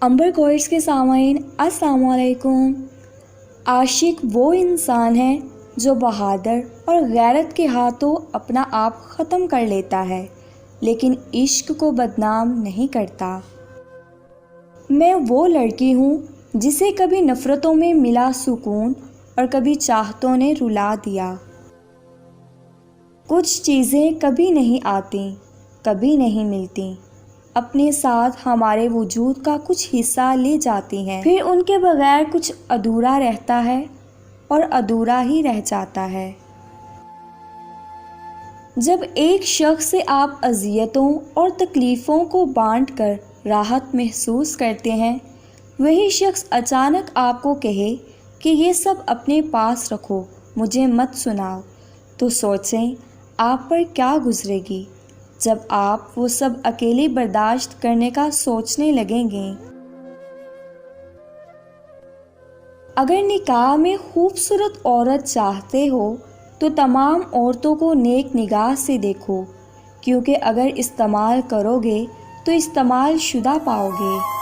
امبر کوئٹس کے سامعین السلام علیکم۔ عاشق وہ انسان ہے جو بہادر اور غیرت کے ہاتھوں اپنا آپ ختم کر لیتا ہے لیکن عشق کو بدنام نہیں کرتا۔ میں وہ لڑکی ہوں جسے کبھی نفرتوں میں ملا سکون اور کبھی چاہتوں نے رلا دیا۔ کچھ چیزیں کبھی نہیں آتی، کبھی نہیں ملتی، اپنے ساتھ ہمارے وجود کا کچھ حصہ لے جاتی ہیں، پھر ان کے بغیر کچھ ادھورا رہتا ہے اور ادھورا ہی رہ جاتا ہے۔ جب ایک شخص سے آپ اذیتوں اور تکلیفوں کو بانٹ کر راحت محسوس کرتے ہیں، وہی شخص اچانک آپ کو کہے کہ یہ سب اپنے پاس رکھو، مجھے مت سناؤ، تو سوچیں آپ پر کیا گزرے گی جب آپ وہ سب اکیلے برداشت کرنے کا سوچنے لگیں گے۔ اگر نکاح میں خوبصورت عورت چاہتے ہو تو تمام عورتوں کو نیک نگاہ سے دیکھو، کیونکہ اگر استعمال کرو گے تو استعمال شدہ پاؤ گے۔